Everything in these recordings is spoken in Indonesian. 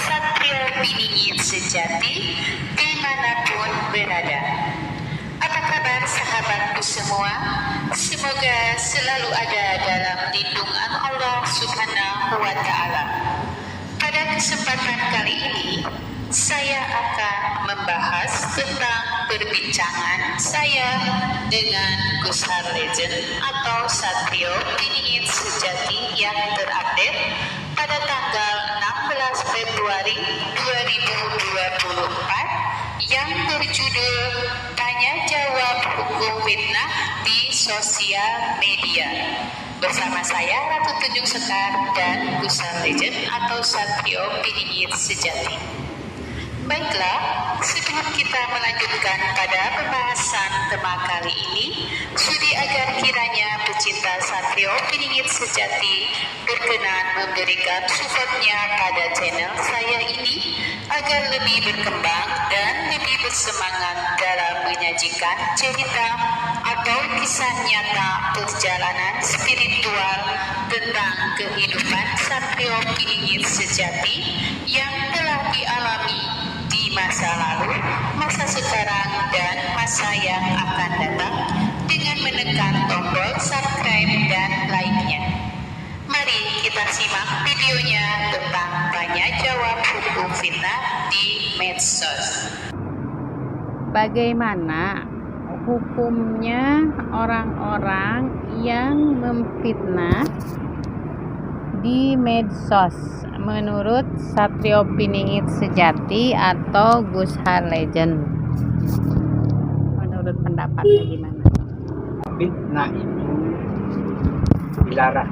satria piningit sejati dimanapun berada. Apa kabar sahabatku semua? Semoga selalu ada dalam lindungan Allah Subhanahu wa Ta'ala. Pada kesempatan kali ini, saya akan membahas tentang perbincangan saya dengan Gus Har Legend atau Satrio Piningit Sejati yang terupdate pada tanggal 16 Februari 2024 yang berjudul Tanya Jawab Hukum Fitnah di Sosial Media. Bersama saya Ratu Tunjung Sekar dan Gus Har Legend atau Satrio Piningit Sejati. Baiklah, sebelum kita melanjutkan pada pembahasan tema kali ini, sudi agar kiranya pecinta Satrio Piningit Sejati berkenan memberikan supportnya pada channel saya ini agar lebih berkembang dan lebih bersemangat dalam menyajikan cerita atau kisah nyata perjalanan spiritual tentang kehidupan Satrio Piningit Sejati yang telah dialami masa lalu, masa sekarang, dan masa yang akan datang dengan menekan tombol subscribe dan like-nya. Mari kita simak videonya tentang tanya jawab hukum fitnah di medsos. Bagaimana hukumnya orang-orang yang memfitnah di medsos menurut Satrio Piningit Sejati atau Gus Har Legend? Menurut pendapatnya gimana? Fitnah itu dilarang.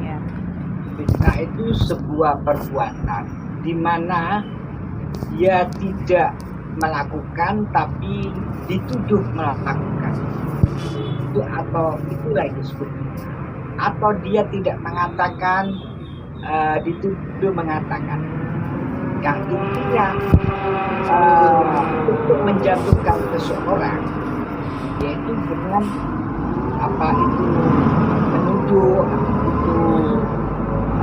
Ya. Fitnah itu sebuah perbuatan di mana dia tidak melakukan tapi dituduh melakukan. Itu atau itulah yang disebut. Atau dia tidak mengatakan, dituduh mengatakan. Yang intinya untuk menjatuhkan seseorang, yaitu dengan apa itu menuduh, itu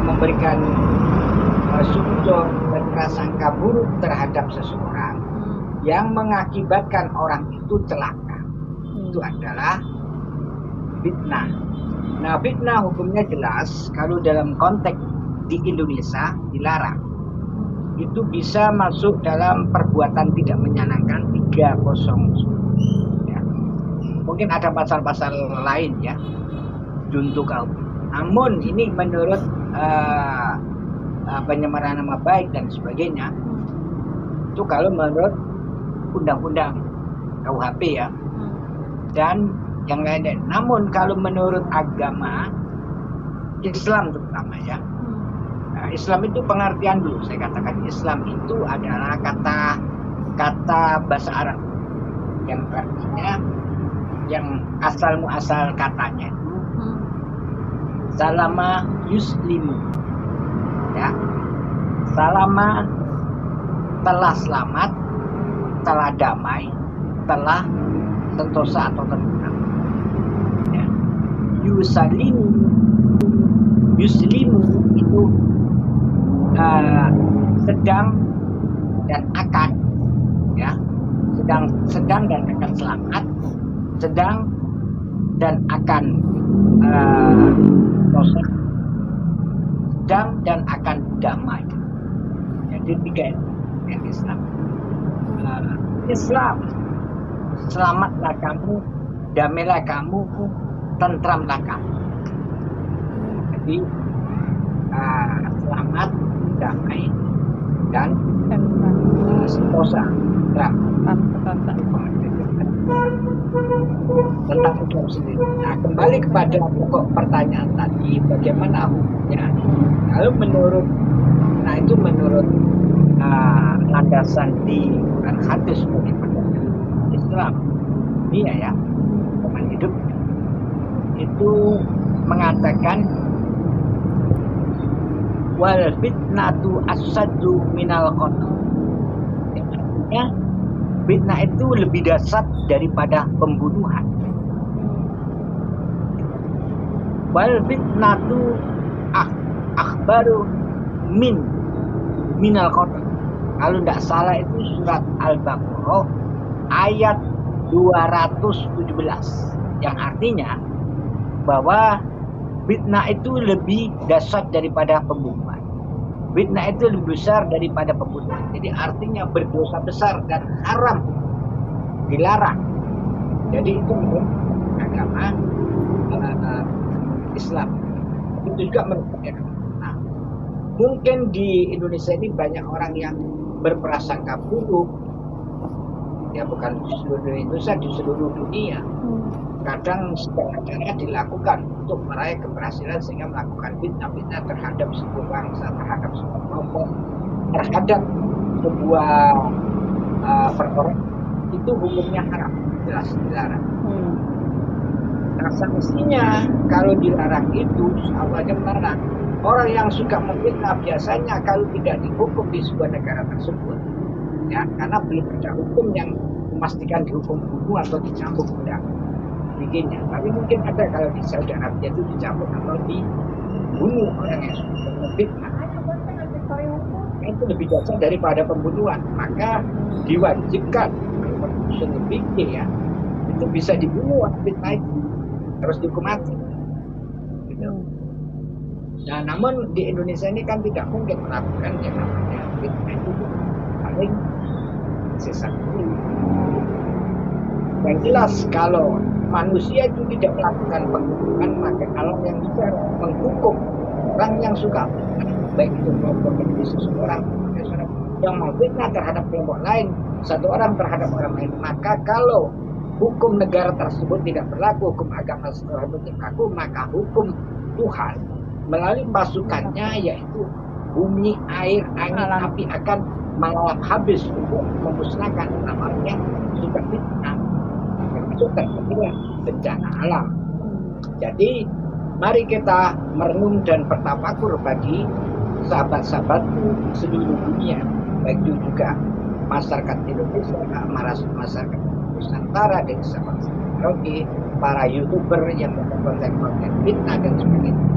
memberikan suzon dan prasangka buruk terhadap seseorang yang mengakibatkan orang itu celaka. Itu adalah fitnah. Nah, fitnah hukumnya jelas. Kalau dalam konteks di Indonesia dilarang. Itu bisa masuk dalam perbuatan tidak menyenangkan 309. Ya. Mungkin ada pasal-pasal lain ya, junto kaum. Namun ini menurut penyemaran nama baik dan sebagainya, itu kalau menurut undang-undang KUHP ya, dan yang lainnya. Namun kalau menurut agama Islam terutama ya, nah, Islam itu pengertian dulu. Saya katakan Islam itu adalah kata bahasa Arab yang artinya, yang asal muasal katanya itu salama yuslimu, ya, salama telah selamat, telah damai, telah sentosa atau tenang. Yuslimu itu sedang dan akan, ya, sedang dan akan selamat, sedang dan akan sedang dan akan damai. Jadi tiga yang Islam. Islam, selamatlah kamu, damailah kamu, tentramlah kamu. Jadi selamat, damai, dan sentosa. Tentang Islam sendiri. Nah, kembali kepada pokok pertanyaan tadi, bagaimana hukumnya? Kalau menurut, nah itu menurut landasan di Quran hadis bagaimana Islam, dia ya, teman hidup itu mengatakan wal fitnatu asaddu minal qatl. Artinya fitnah itu lebih dahsyat daripada pembunuhan. Wal fitnatu akhbaru min minal Quran. Kalau tidak salah itu surat Al-Baqarah ayat 217 yang artinya bahwa fitnah itu lebih dahsyat daripada pembunuhan. Fitnah itu lebih besar daripada pembunuhan. Jadi artinya berdosa besar dan haram, dilarang. Jadi itu menurut agama Islam. Itu juga menurut agama. Nah, mungkin di Indonesia ini banyak orang yang berprasangka buruk, ya bukan di seluruh Indonesia, di seluruh dunia. Kadang segala cara dilakukan untuk meraih keberhasilan sehingga melakukan fitnah-fitnah terhadap sebuah bangsa, terhadap sebuah kelompok, terhadap sebuah perorangan. Itu hukumnya haram, jelas dilarang. Nah, sanksinya kalau dilarang itu awalnya melarang. Orang yang suka memfitnah biasanya kalau tidak dihukum di sebuah negara tersebut, ya karena belum ada hukum yang memastikan dihukum bunuh atau dicambuk tidak bikinnya. Tapi mungkin ada kalau di Saudi Arabia itu dicambuk atau dibunuh orang yang suka memfitnah. Itu lebih dahsyat daripada pembunuhan. Maka diwajibkan lebih ya itu bisa dibunuh fitnah itu terus dihukum mati. Gitu. Nah, namun di Indonesia ini kan tidak mungkin melakukan yang namanya fitnah itu paling sesat dulu. Yang jelas kalau manusia itu tidak melakukan pembunuhan, maka kalau yang bisa menghukum orang yang suka baik itu kelompok seseorang yang memfitnah terhadap kelompok lain, satu orang terhadap orang lain, maka kalau hukum negara tersebut tidak berlaku, hukum agama tersebut tidak berlaku, maka hukum Tuhan melalui pasukannya yaitu bumi, air, angin, api akan melalap habis untuk memusnahkan orang yang suka fitnah, termasuk terjadilah bencana alam. Jadi mari kita merenung dan bertafakur bagi sahabat-sahabatku seluruh dunia, baik itu juga masyarakat Indonesia, masyarakat Nusantara dan sahabat-sahabat para YouTuber yang melakukan konten fitnah dan sebagainya.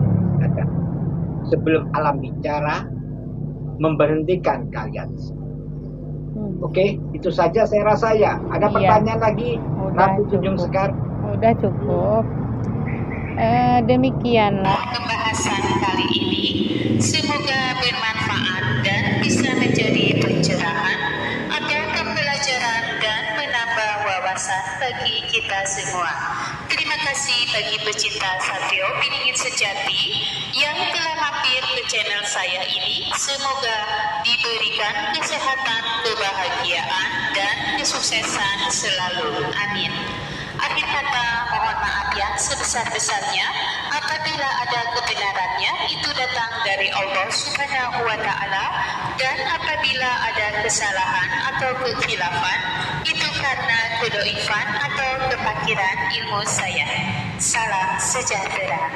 Sebelum alam bicara, memberhentikan kalian. Oke, itu saja saya rasa ya. Ada pertanyaan lagi? Ratu Tunjung Sekar. Udah cukup. Demikianlah Pembahasan kali ini semoga bermanfaat dan bisa menjadi pencerahan atau pembelajaran dan menambah wawasan bagi kita semua. Terima kasih bagi pecinta Satrio Piningit Sejati yang telah mampir ke channel saya ini. Semoga diberikan kesehatan, kebahagiaan, dan kesuksesan selalu. Amin. Akhir kata, mohon maaf yang sebesar-besarnya apabila ada kebenarannya itu datang dari Allah Subhanahu wa Ta'ala, dan apabila ada kesalahan atau kekhilafan itu karena kedoifan atau kefakiran ilmu saya. Salam sejahtera.